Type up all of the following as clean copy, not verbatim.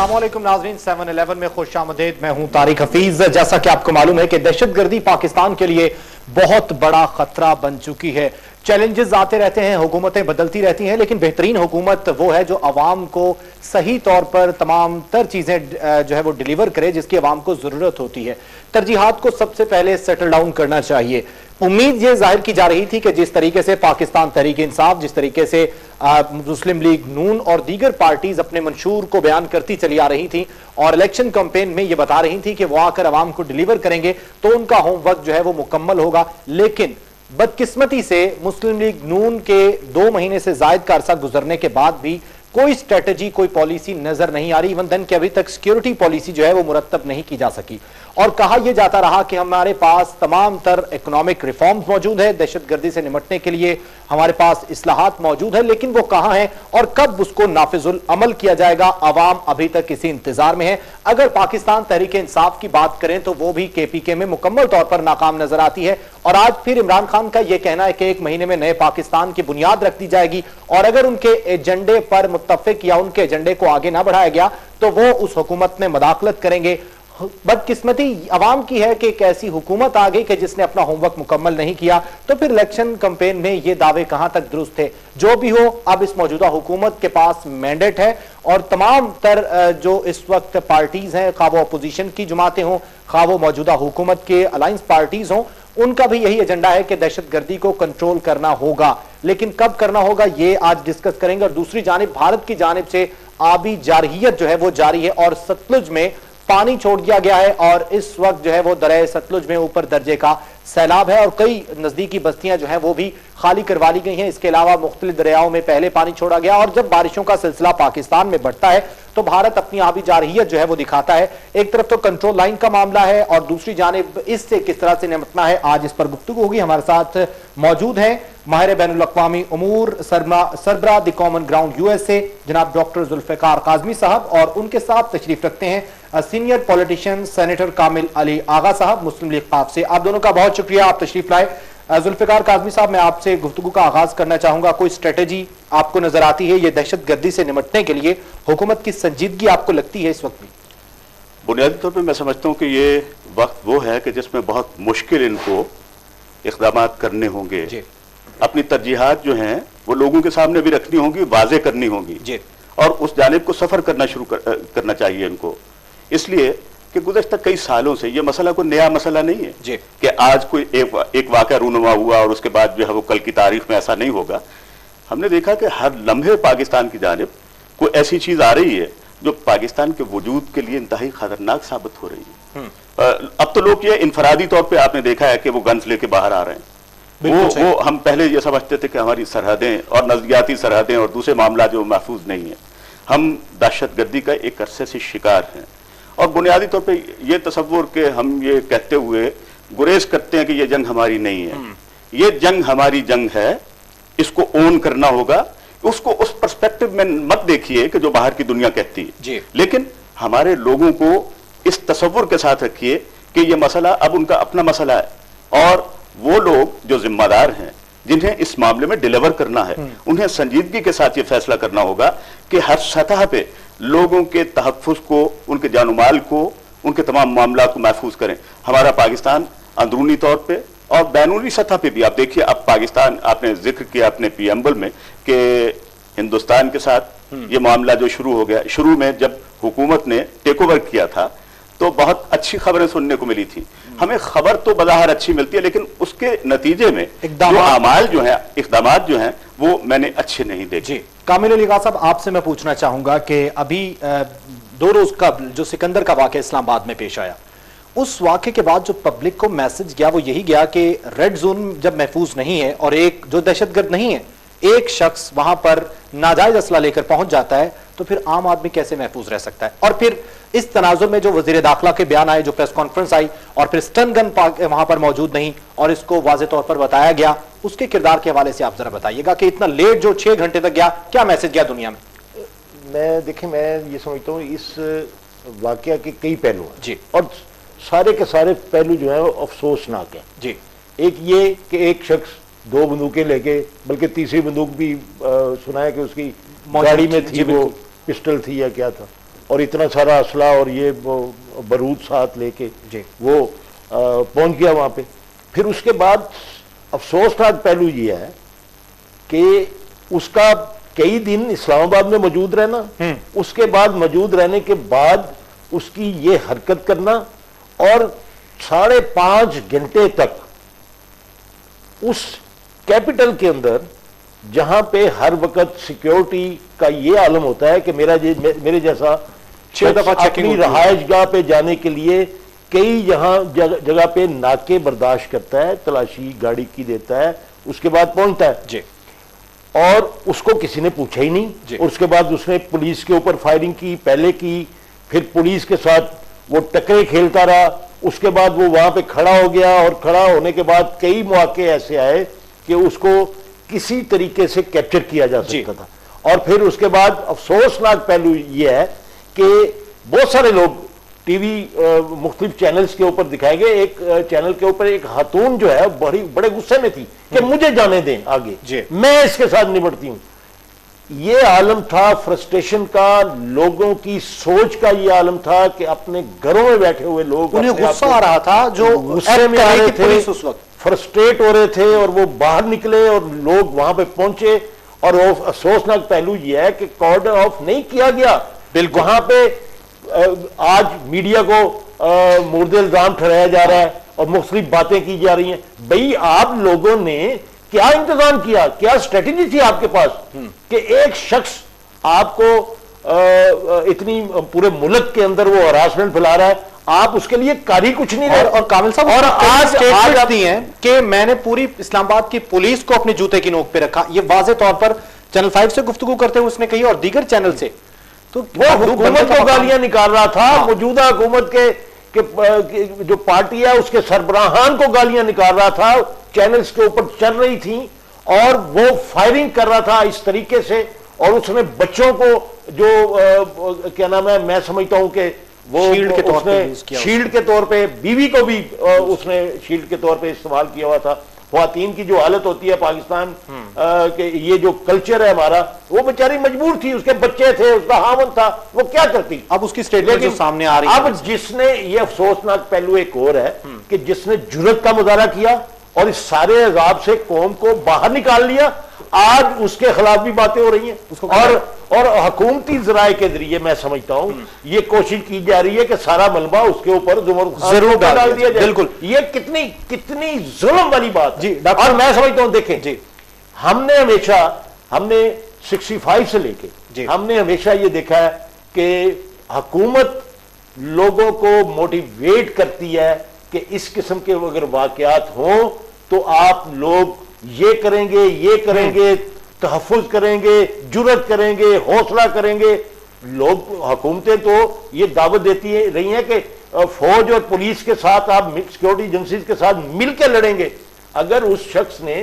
अस्सलामुअलैकुम नाज़रीन, 7-11 में खुश आमदीद। मैं हूं तारिक हफीज। जैसा कि आपको मालूम है कि दहशतगर्दी पाकिस्तान के लिए बहुत बड़ा खतरा बन चुकी है। चैलेंजेस आते रहते हैं, हुकूमतें बदलती रहती हैं, लेकिन बेहतरीन हुकूमत वो है जो अवाम को सही तौर पर तमाम तर चीजें जो है वो डिलीवर करे जिसकी अवाम को जरूरत होती है। तरजीहात को सबसे पहले सेटल डाउन करना चाहिए। उम्मीद ये जाहिर की जा रही थी कि जिस तरीके से पाकिस्तान तहरीक इंसाफ, जिस तरीके से मुस्लिम लीग नून और दीगर पार्टीज अपने मंशूर को बयान करती चली आ रही थी और इलेक्शन कैंपेन में ये बता रही थी कि वो आकर अवाम को डिलीवर करेंगे तो उनका होमवर्क जो है वो मुकम्मल होगा, लेकिन बदकिस्मती से मुस्लिम लीग नून के 2 महीने से जायद का अरसा गुजरने के बाद भी कोई स्ट्रेटजी, कोई पॉलिसी नजर नहीं आ रही। इवन देन कि अभी तक सिक्योरिटी पॉलिसी जो है वो मुरत्तब नहीं की जा सकी और कहा यह जाता रहा कि हमारे पास तमाम तर इकोनॉमिक रिफॉर्म्स मौजूद है, दहशतगर्दी से निपटने के लिए हमारे पास इस्लाहात मौजूद है, लेकिन वो कहां है और कब उसको नाफिजुल अमल किया जाएगा, अवाम अभी तक इसी इंतजार में है। अगर पाकिस्तान तहरीक इंसाफ की बात करें तो वो भी KPK में मुकम्मल तौर पर नाकाम नजर आती है और आज फिर इमरान खान का यह कहना है कि 1 महीने में नए पाकिस्तान की बुनियाद रख दी जाएगी और अगर उनके एजेंडे पर मुत्तफिक या उनके एजेंडे को आगे ना बढ़ाया गया तो वो उस हुकूमत में मदाखलत करेंगे। बदकिस्मती अवाम की है कि एक ऐसी हुकूमत आ गई कि जिसने अपना होमवर्क मुकम्मल नहीं किया, तो फिर इलेक्शन कैंपेन में ये दावे कहां तक दुरुस्त थे। जो भी हो, अब इस मौजूदा हुकूमत के पास मैंडेट है और तमाम तर जो इस वक्त पार्टीज हैं, खा वो अपोजिशन की जमातें हों, खा वो मौजूदा हुकूमत के अलायंस पार्टीज हों, उनका भी यही एजेंडा है कि दहशतगर्दी को कंट्रोल करना होगा, लेकिन कब करना होगा ये आज डिस्कस करेंगे। और दूसरी जानिब भारत की जानिब से आबी जारहियत जो है वो जारी है और सतलुज में पानी छोड़ दिया गया है और इस वक्त जो है वो दरिया सतलुज में ऊपर दर्जे का सैलाब है और कई नजदीकी बस्तियां जो हैं वो भी खाली करवा ली गई हैं। इसके अलावा मुख्तलिफ दरियाओं में पहले पानी छोड़ा गया और जब बारिशों का सिलसिला पाकिस्तान में बढ़ता है तो भारत अपनी आबी जारहियत जो है वो दिखाता है। एक तरफ तो कंट्रोल लाइन का मामला है और दूसरी जानिब इससे किस तरह से निपटना है, आज इस पर गुफ्तगू होगी। हमारे साथ मौजूद हैं माहिर बैनुल-अक़वामी उमूर, सरबराह द कॉमन ग्राउंड USA जनाब डॉक्टर जुल्फ़िकार काज़मी साहब और उनके साथ तशरीफ रखते हैं सीनियर पॉलिटिशियन सेनेटर कामिल अली आगा साहब मुस्लिम लीग क़ाब से। आप दोनों का बहुत शुक्रिया, आप तशरीफ लाए। जुल्फ़िकार काज़मी साहब, मैं आपसे गुफ्तगू का आगाज करना चाहूंगा। कोई स्ट्रेटेजी आपको नजर आती है ये दहशतगर्दी से निपटने के लिए? हुकूमत की संजीदगी आपको लगती है इस वक्त भी? बुनियादी तौर पर मैं समझता हूँ कि ये वक्त वो है कि जिसमें बहुत मुश्किल इनको इक़दाम करने होंगे, अपनी तरजीहात जो हैं वो लोगों के सामने भी रखनी होंगी, वाज़े करनी होंगी और उस जानिब को सफर करना शुरू करना चाहिए इनको। इसलिए कि गुज़श्ता कई सालों से ये मसला कोई नया मसला नहीं है कि आज कोई एक वाक़या रूनुमा हुआ और उसके बाद जो है वो कल की तारीख में ऐसा नहीं होगा। हमने देखा कि हर लम्हे पाकिस्तान की जानिब कोई ऐसी चीज़ आ रही है जो पाकिस्तान के वजूद के लिए इंतहाई खतरनाक साबित हो रही है। अब तो लोग ये इनफरादी तौर पर आपने देखा है कि वो गन्स लेके बाहर आ रहे हैं। वो हम पहले ये समझते थे कि हमारी सरहदें और नजरियाती सरहदें और दूसरे मामला जो महफूज नहीं है। हम दहशतगर्दी का एक अरसे से शिकार हैं और बुनियादी तौर पे ये तसव्वुर के हम ये कहते हुए गुरेज करते हैं कि ये जंग हमारी नहीं है। ये जंग हमारी जंग है, इसको ओन करना होगा। उसको उस पर्सपेक्टिव में मत देखिए कि जो बाहर की दुनिया कहती है, लेकिन हमारे लोगों को इस तसव्वुर के साथ रखिए कि ये मसला अब उनका अपना मसला है और वो लोग जो जिम्मेदार हैं जिन्हें इस मामले में डिलीवर करना है उन्हें संजीदगी के साथ ये फैसला करना होगा कि हर सतह पे लोगों के तहफ़्फ़ुज़ को, उनके जान-ओ-माल को, उनके तमाम मामला को महफूज करें। हमारा पाकिस्तान अंदरूनी तौर पे और बैरूनी सतह पे भी आप देखिए, अब पाकिस्तान, आपने जिक्र किया अपने प्रीएम्बल में कि हिंदुस्तान के साथ ये मामला जो शुरू हो गया, शुरू में जब हुकूमत ने टेक ओवर किया था तो बहुत अच्छी खबरें सुनने को मिली थी। हमें खबर तो बज़ाहिर अच्छी मिलती है लेकिन उसके नतीजे में जो अमाल जो है, इक़दामात जो हैं वो मैंने अच्छे नहीं देखे। कामिल अली साहब, आपसे मैं पूछना चाहूंगा कि अभी 2 रोज का जो सिकंदर का वाक़या इस्लामाबाद में पेश आया, उस वाक़े के बाद जो पब्लिक को मैसेज गया वो यही गया कि रेड जोन जब महफूज नहीं है और एक जो दहशतगर्द नहीं है, एक शख्स वहां पर नाजायज असला लेकर पहुंच जाता है तो फिर आम आदमी कैसे महफूज रह सकता है? और फिर इस तनाजुर में जो वजीर दाखिला के बयान आए, जो प्रेस कॉन्फ्रेंस आई और फिर स्टन गन वहां पर मौजूद नहीं और इसको वाज़े तौर पर बताया गया, उसके किरदार के हवाले से आप जरा बताइएगा कि इतना लेट जो 6 घंटे तक गया, क्या मैसेज गया दुनिया में? मैं ये समझता हूँ इस वाकया के कई पहलू हैं जी और सारे के सारे पहलू जो है वो अफसोसनाक है जी। एक ये कि एक शख्स 2 बंदूकें लेके, बल्कि तीसरी बंदूक भी सुना है कि उसकी गाड़ी में थी, वो पिस्टल थी या क्या था, और इतना सारा असला और ये बारूद साथ लेके वो पहुंच गया वहां पे। फिर उसके बाद अफसोसनाक पहलू ये है कि उसका कई दिन इस्लामाबाद में मौजूद रहना, उसके बाद मौजूद रहने के बाद उसकी ये हरकत करना और 5.5 घंटे तक उस कैपिटल के अंदर, जहां पे हर वक्त सिक्योरिटी का ये आलम होता है कि मेरे जैसा 6 दफा अपनी रहायशगाह पे जाने के लिए कई जगह पे नाके बर्दाश्त करता है, तलाशी गाड़ी की देता है, उसके बाद पहुंचता है जी। और उसको किसी ने पूछा ही नहीं। और उसके बाद उसने पुलिस के ऊपर फायरिंग की, पहले की, फिर पुलिस के साथ वो टकरे खेलता रहा, उसके बाद वो वहां पे खड़ा हो गया और खड़ा होने के बाद कई मौके ऐसे आए कि उसको किसी तरीके से कैप्चर किया जा सकता था। और फिर उसके बाद अफसोसनाक पहलू ये है कि बहुत सारे लोग टीवी मुख्तलिफ चैनल्स के ऊपर दिखाए गए, एक चैनल के ऊपर एक खातून जो है बड़े गुस्से में थी कि मुझे जाने दें आगे, मैं इसके साथ निपटती हूं। ये आलम था फ्रस्ट्रेशन का, लोगों की सोच का ये आलम था कि अपने घरों में बैठे हुए लोग, उन्हें गुस्सा आ रहा था, जो गुस्से में आ रहे थे, उस वक्त फ्रस्ट्रेट हो रहे थे और वो बाहर निकले और लोग वहां पे पहुंचे। और वो अफसोसनाक पहलू ये है कि कॉर्डर ऑफ नहीं किया गया। बिल्कुल वहां पे आज मीडिया को मुर्दे इल्जाम ठहराया जा रहा है और मुख्तलिफ बातें की जा रही हैं। भाई आप लोगों ने क्या इंतजाम किया, क्या स्ट्रेटेजी थी आपके पास कि एक शख्स आपको इतनी पूरे मुल्क के अंदर वो हरासमेंट फैला रहा है, आप उसके लिए कारी कुछ नहीं रहे। और कामिल साहब और आज आती हैं कि मैंने पूरी इस्लामाबाद की पुलिस को अपने जूते की नोक पे रखा, ये वाज़े तौर पर चैनल 5 से गुफ्तगू करते हुए उसने कही और दीगर चैनल से। तो वो हुकूमत को गालियां निकाल रहा था, मौजूदा हुकूमत के जो पार्टी है उसके सरबराहान को गालियां निकाल रहा था, चैनल्स के ऊपर चल रही थी और वो फायरिंग कर रहा था इस तरीके से। और उसने बच्चों को जो क्या नाम है, मैं समझता हूं कि वो शील्ड के तौर पे बीवी को भी उसने शील्ड के तौर पे इस्तेमाल किया हुआ था। ख्वातीन की जो हालत होती है पाकिस्तान के, ये जो कल्चर है हमारा, वो बेचारी मजबूर थी, उसके बच्चे थे, उसका हामन था, वो क्या करती। अब उसकी स्टेटमेंट जो सामने आ रही है, अब जिसने ये अफसोसनाक पहलू एक और है कि जिसने जुर्रत का मुजाहरा किया और इस सारे अजाब से कौम को बाहर निकाल लिया, आज उसके खिलाफ भी बातें हो रही हैं। और हुकूमती जराए के जरिए मैं समझता हूं ये कोशिश की जा रही है कि सारा मलबा उसके ऊपर जरूर डाल दिया जाए। बिल्कुल, ये कितनी जुल्म वाली बात जी। और मैं समझता हूं, देखें जी, हमने 65 से लेके हमने हमेशा ये देखा है कि हुकूमत लोगों को मोटिवेट करती है कि इस किस्म के अगर वाकयात हों तो आप लोग ये करेंगे, तहफ़्फ़ुज़ करेंगे, जुर्रत करेंगे, हौसला करेंगे। लोग, हुकूमतें तो ये दावत देती रही हैं कि फौज और पुलिस के साथ आप सिक्योरिटी एजेंसीज के साथ मिलकर लड़ेंगे। अगर उस शख्स ने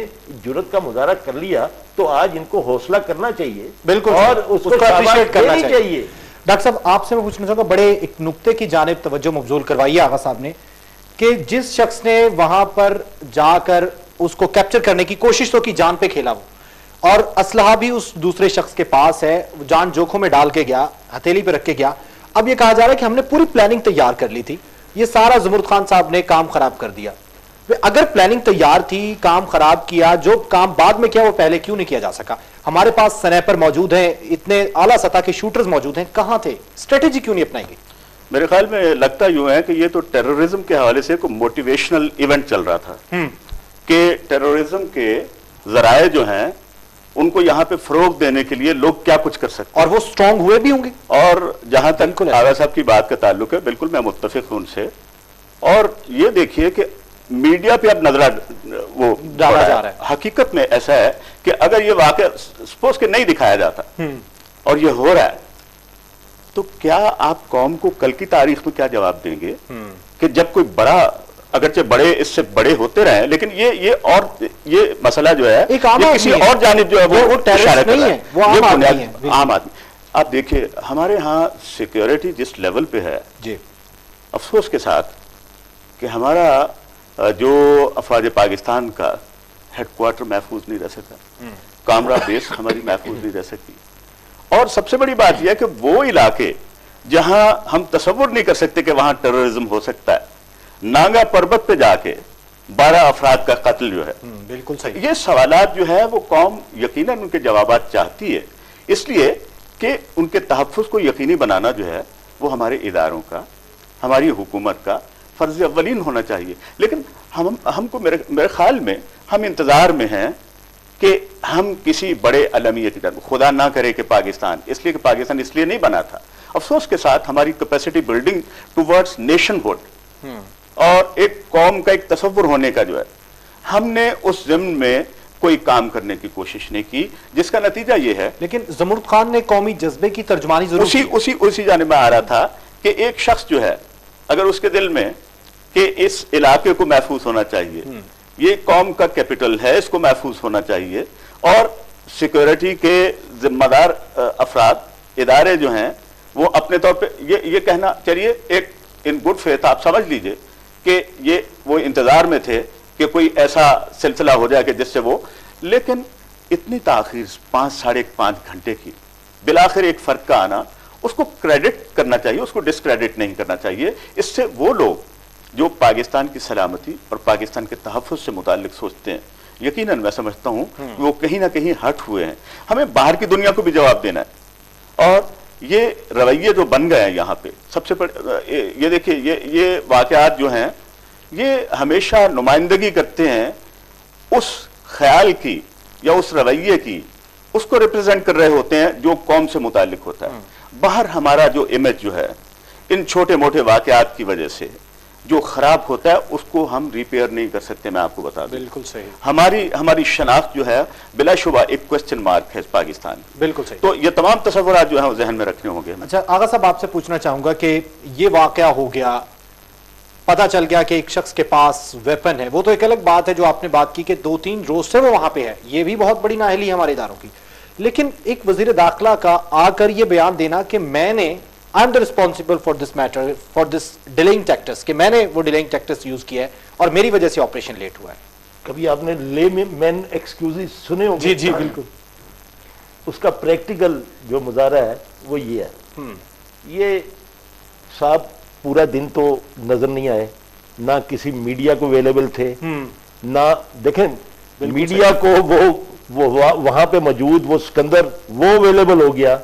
जुर्रत का मुजाहरा कर लिया तो आज इनको हौसला करना चाहिए, बिल्कुल, और उसको अप्रिशिएट करना चाहिए। डॉक्टर साहब, आपसे मैं पूछना चाहूंगा, बड़े एक नुक्ते की जानिब तवज्जो मबजूल करवाइए आगा साहब ने, कि जिस शख्स ने वहां पर जाकर उसको कैप्चर करने की कोशिश तो की, जान पे खेला वो, और असलहा भी उस दूसरे शख्स के पास है, जान जोखों में डाल के गया, हथेली पे रख के गया। अब ये कहा जा रहा है कि हमने पूरी प्लानिंग तैयार कर ली थी, ये सारा ज़ुमरुद खान साहब ने काम खराब कर दिया। अगर प्लानिंग तैयार थी, काम खराब किया, जो काम बाद में किया वो पहले क्यों नहीं किया जा सका? हमारे पास स्नाइपर मौजूद हैं, इतने आला सतह के शूटर्स मौजूद हैं, कहां थे? स्ट्रेटेजी क्यों नहीं अपनाई गई? मेरे ख्याल में लगता यूं है कि ये तो टेररिज्म के हवाले से कोई मोटिवेशनल इवेंट चल रहा था कि टेररिज्म के जराए जो हैं उनको यहाँ पे फरोग देने के लिए लोग क्या कुछ कर सकते हैं, और वो स्ट्रांग हुए भी होंगे। और जहां तक आगा साहब की बात का ताल्लुक है, बिल्कुल मैं मुत्तफिक हूं उनसे। और ये देखिए कि मीडिया पे अब नजरा वो डाला जा रहा है। हकीकत में ऐसा है कि अगर ये वाकया सपोज के नहीं दिखाया जाता और ये हो रहा है, तो क्या आप कौम को कल की तारीख में क्या जवाब देंगे कि जब कोई बड़ा, अगरचे बड़े इससे बड़े होते रहे, लेकिन ये मसला जो है ये किसी और जानिब जो है वो टेररिस्ट नहीं है, वो आम आदमी। आप देखिए हमारे यहाँ सिक्योरिटी जिस लेवल पे है जी, अफसोस के साथ कि हमारा जो अफवाज पाकिस्तान का हेडक्वार्टर महफूज नहीं रह सका, कामरा बेस हमारी महफूज नहीं रह सकी। और सबसे बड़ी बात यह है कि वो इलाके जहां हम तसव्वुर नहीं कर सकते कि वहां टेररिज्म हो सकता है। नांगा पर्वत पे जाके 12 अफराद का कत्ल जो है, बिल्कुल सही। ये सवालात जो है वो कौम यकीनन उनके जवाबात चाहती है, इसलिए कि उनके तहफ़्फ़ुज़ को यकीनी बनाना जो है वो हमारे इदारों का, हमारी हुकूमत का फर्ज अव्वलीन होना चाहिए। लेकिन हमको मेरे ख्याल में हम इंतज़ार में हैं कि हम किसी बड़े अलमियत की तरफ, खुदा ना करे कि पाकिस्तान, इसलिए कि पाकिस्तान इसलिए नहीं बना था। अफसोस के साथ हमारी कैपेसिटी बिल्डिंग टूवर्ड्स नेशनहुड और एक कौम का एक तसव्वुर होने का जो है, हमने उस ज़िम्न में कोई काम करने की कोशिश नहीं की, जिसका नतीजा ये है। लेकिन ज़मुर्द खान ने कौमी जज्बे की तर्जुमानी जरूर उसी जानिब में आ रहा था कि एक शख्स जो है, अगर उसके दिल में कि इस इलाके को महफूज होना चाहिए, ये कौम का कैपिटल है, इसको महफूज होना चाहिए, और सिक्योरिटी के जिम्मेदार अफराद, इदारे जो हैं, वो अपने तौर पे ये कहना चाहिए, एक इन गुड फेथ आप समझ लीजिए कि ये वो इंतजार में थे कि कोई ऐसा सिलसिला हो जाए कि जिससे वो, लेकिन इतनी ताखीर 5 साढ़े 5 घंटे की, बिलाखिर एक फर्क का आना, उसको क्रेडिट करना चाहिए, उसको डिस्क्रेडिट नहीं करना चाहिए। इससे वो लोग जो पाकिस्तान की सलामती और पाकिस्तान के तहफ़्फ़ुज़ से मुताल्लिक सोचते हैं, यकीनन मैं समझता हूं कि वो कहीं ना कहीं हट हुए हैं। हमें बाहर की दुनिया को भी जवाब देना है, और ये रवैये जो बन गए हैं यहाँ पे, सबसे ये देखिए, ये वाक़यात जो हैं, ये हमेशा नुमाइंदगी करते हैं उस ख्याल की या उस रवैये की, उसको रिप्रेजेंट कर रहे होते हैं जो कौम से मुताल्लिक होता है। बाहर हमारा जो इमेज जो है, इन छोटे मोटे वाक़यात की वजह से जो खराब होता है, उसको हम रिपेयर नहीं कर सकते। मैं आपको बता दूं, बिल्कुल सही, हमारी शनाख्त जो है बिलाशुबा एक क्वेश्चन मार्क है पाकिस्तान। बिल्कुल सही। तो ये तमाम तसव्वुरात जो है वो जहन में रखने होंगे। अच्छा आगा साहब, आपसे पूछना चाहूंगा कि ये वाकया हो गया, पता चल गया कि एक शख्स के पास वेपन है, वो तो एक अलग बात है जो आपने बात की कि 2-3 रोज से वो वहां पे है, ये भी बहुत बड़ी नाअहली है हमारे इदारों की। लेकिन एक वजीर दाखिला का आकर ये बयान देना कि मैंने, I am the responsible for this matter, for this delaying tactics, कि मैंने वो डिलेइंग टैक्टिक्स यूज किया है और मेरी वजह से ऑपरेशन लेट हुआ है। कभी आपने ले मैन एक्सक्यूजेस सुने होंगे? जी जी बिल्कुल। उसका प्रैक्टिकल जो मुजाहरा है वो ये है। ये साहब पूरा दिन तो नजर नहीं आए, ना किसी मीडिया को अवेलेबल थे, ना देखें मीडिया को वो वहां पे मौजूद वो सिकंदर वो अवेलेबल हो गया,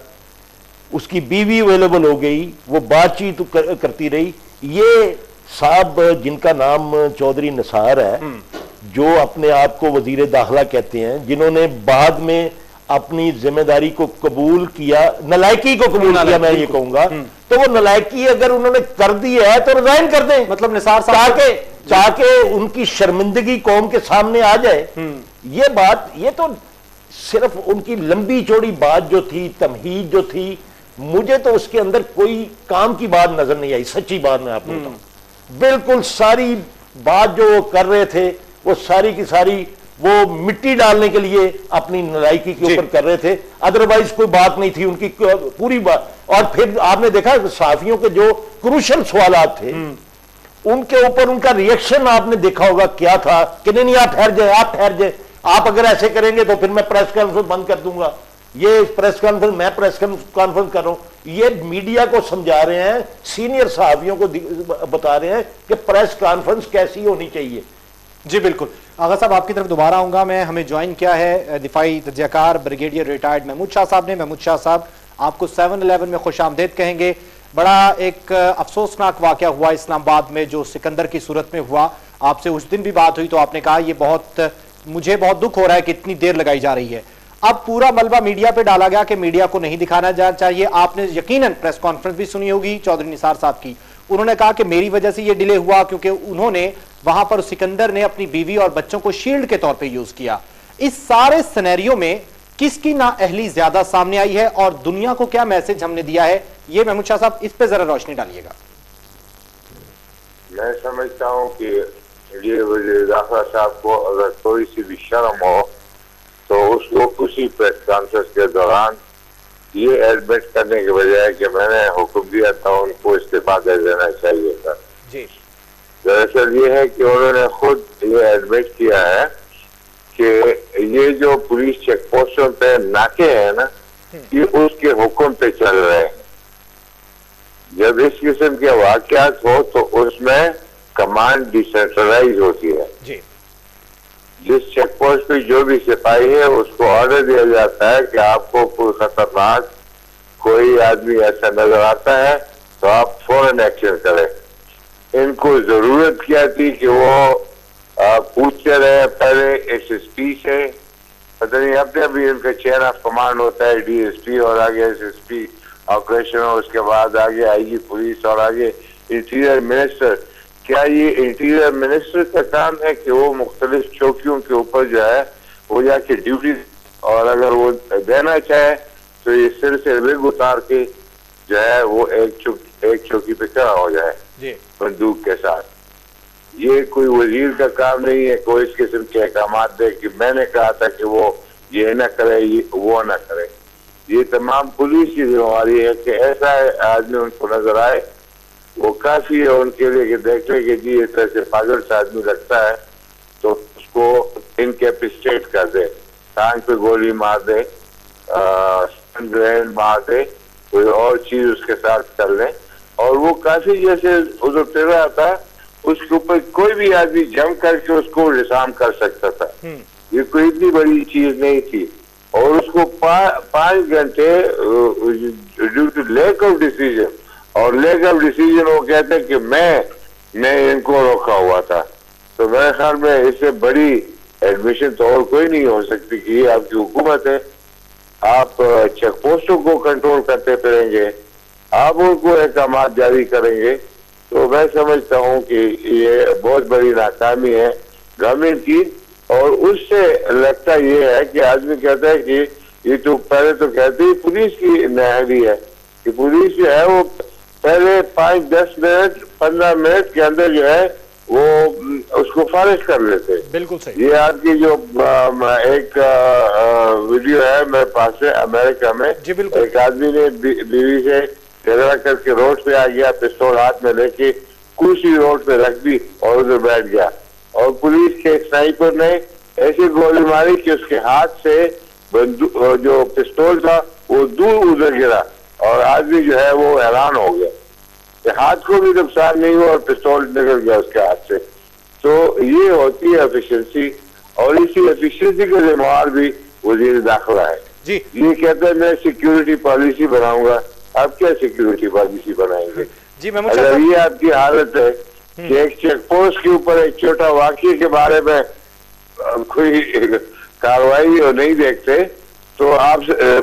उसकी बीवी अवेलेबल हो गई, वो बातचीत करती रही। ये साहब जिनका नाम चौधरी निसार है, जो अपने आप को वजीर दाखिला कहते हैं, जिन्होंने बाद में अपनी जिम्मेदारी को कबूल किया, नलायकी को कबूल किया, मैं ये कहूंगा, तो वो नलायकी अगर उन्होंने कर दी है तो रिजाइन कर दें, मतलब निसार साहब ताकि उनकी शर्मिंदगी कौम के सामने आ जाए। ये बात, ये तो सिर्फ उनकी लंबी चौड़ी बात जो थी, तमहीद जो थी, मुझे तो उसके अंदर कोई काम की बात नजर नहीं आई। सच्ची बात मैं आपको बताऊं, बिल्कुल सारी बात जो वो कर रहे थे, वो सारी की सारी वो मिट्टी डालने के लिए अपनी नलायकी के ऊपर कर रहे थे, अदरवाइज कोई बात नहीं थी उनकी पूरी बात। और फिर आपने देखा सहाफियों के जो क्रूशल सवालात थे, उनके ऊपर उनका रिएक्शन आपने देखा होगा क्या था कि नहीं आप ठहर जाए, आप ठहर जाए, आप अगर ऐसे करेंगे तो फिर मैं प्रेस कॉन्फ्रेंस बंद कर दूंगा। ये प्रेस कॉन्फ्रेंस, मैं प्रेस कॉन्फ्रेंस कर रहा हूं, ये मीडिया को समझा रहे हैं, सीनियर सहाफियों को बता रहे हैं कि प्रेस कॉन्फ्रेंस कैसी होनी चाहिए। जी बिल्कुल। आगा साहब आपकी तरफ दोबारा आऊंगा मैं। हमें ज्वाइन किया है दिफाई दर्जाकार ब्रिगेडियर रिटायर्ड महमूद शाह साहब ने। महमूद शाह साहब, आपको 7/11 में खुश आमदेद कहेंगे। बड़ा एक अफसोसनाक वाकया हुआ इस्लामाबाद में, जो सिकंदर की सूरत में हुआ। आपसे उस दिन भी बात हुई तो आपने कहा ये मुझे बहुत दुख हो रहा है कि इतनी देर लगाई जा रही है। अब पूरा मलबा मीडिया पे डाला गया कि मीडिया को नहीं दिखाना चाहिए। आपने यकीनन प्रेस कॉन्फ्रेंस भी सुनी होगी चौधरी निसार साहब की। उन्होंने कहा कि मेरी वजह से ये डिले हुआ क्योंकि उन्होंने वहां पर सिकंदर ने अपनी बीवी और बच्चों को शील्ड के तौर पे यूज किया। इस सारे सिनेरियो में किसकी नाअहली ज्यादा सामने आई है और दुनिया को क्या मैसेज हमने दिया है, ये महमूद शाह साहब इस पे जरा रोशनी डालिएगा। मैं समझता हूं कि ये वज़ीर दाखिला साहब को अगर थोड़ी सी भी शर्म हो तो उसको उसी प्रेस कॉन्फ्रेंस के दौरान ये एडमिट करने के बजाय कि मैंने हुक्म दिया था उनको इस्तीफा दे देना चाहिए था। दरअसल ये है कि उन्होंने खुद ये एडमिट किया है कि ये जो पुलिस चेक पोस्टों पे नाके हैं ना, ये उसके हुक्म पे चल रहे हैं। जब इस किस्म के वाकयात हो तो उसमें कमांड डिसेंट्रलाइज होती है जी। जिस चेक पोस्ट पे जो भी सिपाही है उसको ऑर्डर दिया जाता है कि आपको कोई खतरनाक कोई आदमी ऐसा नजर आता है तो आप फौरन एक्शन करें। इनको जरूरत क्या थी कि वो पूछते रहे पहले एसएसपी से, पता नहीं अब भी इनका चेन ऑफ कमांड होता है डीएसपी और आगे एसएसपी ऑपरेशन और उसके बाद आगे आईजी पुलिस और आगे इंटीरियर मिनिस्टर। क्या ये इंटीरियर मिनिस्टर का काम है कि वो मुख्तलिफ चौकियों के ऊपर जो है वो जाके ड्यूटी, और अगर वो देना चाहे तो ये सिर से रिग उतार के जो है वो एक चौकी पे खड़ा हो जाए बंदूक के साथ? ये कोई वजीर का काम नहीं है कोई इस किस्म के अहकाम दे कि मैंने कहा था कि वो ये न करे ये वो न करे। ये तमाम पुलिस की जिम्मेवारी है कि ऐसा आदमी उनको नजर आए, वो काफी है उनके लिए कि देख ले कि जी इस तरह से पागल सा आदमी लगता है तो उसको इनकैपेसिटेट कर दे, टांग पे गोली मार दे, ग्रेनेड मार दे, कोई और चीज उसके साथ कर ले। और वो काफी जैसे उधर फिर रहा था उसके ऊपर कोई भी आदमी जम करके उसको डिसार्म कर सकता था। ये कोई इतनी बड़ी चीज नहीं थी। और उसको 5 घंटे due to lack of decision, और लैक ऑफ डिसीजन वो कहते हैं कि मैं इनको रोका हुआ था। तो मेरे ख्याल में इससे बड़ी एडमिशन तो और कोई नहीं हो सकती कि ये आपकी हुकूमत है, आप चेक पोस्टों को कंट्रोल करते फिरेंगे, आप उनको अहकाम जारी करेंगे। तो मैं समझता हूँ कि ये बहुत बड़ी नाकामी है गवर्नमेंट की। और उससे लगता ये है कि आदमी कहता है कि ये तो पहले तो कहते ही पुलिस की नाहरी है कि पुलिस जो है वो पहले 5-10 मिनट 15 मिनट के अंदर जो है वो उसको फारिग कर लेते। बिल्कुल सही। ये आपकी जो एक वीडियो है मेरे पास से अमेरिका में, एक आदमी ने बीवी से झगड़ा करके रोड पे आ गया, पिस्तौल हाथ में लेके कुर्सी रोड पे रख दी और उधर बैठ गया, और पुलिस के स्नाइपर ने ऐसी गोली मारी कि उसके हाथ से जो पिस्तौल था वो दूर उधर गिरा और आदमी जो है वो हैरान हो गया कि हाथ को भी नुकसान नहीं हुआ और पिस्तौल निकल गया उसके हाथ से। तो ये होती है एफिशिएंसी, और इसी एफिशिएंसी का जिम्मेवार भी वजीर दाखिला है जी। ये कहते हैं मैं सिक्योरिटी पॉलिसी बनाऊंगा। आप क्या सिक्योरिटी पॉलिसी बनाएंगे जी? अगर ये आपकी हालत है कि एक चेक पोस्ट के ऊपर एक छोटा वाकये के बारे में कोई कार्रवाई नहीं देखते तो आप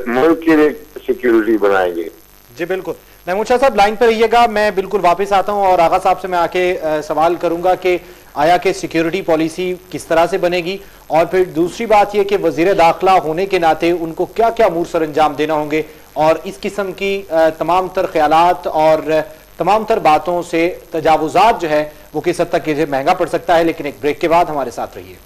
मुल्क के लिए सिक्योरिटी बनाएंगे? जी बिल्कुल। महमूद शाह साहब लाइन पर रहिएगा, मैं बिल्कुल वापस आता हूं और आगा साहब से मैं आके सवाल करूंगा कि आया कि सिक्योरिटी पॉलिसी किस तरह से बनेगी, और फिर दूसरी बात यह कि वजीर दाखिला होने के नाते उनको क्या क्या अमूर सर अंजाम देना होंगे, और इस किस्म की तमाम तर ख्यालात और तमाम तर बातों से तजावुजात जो है वो किस हद तक महंगा पड़ सकता है। लेकिन एक ब्रेक के बाद हमारे साथ रहिए।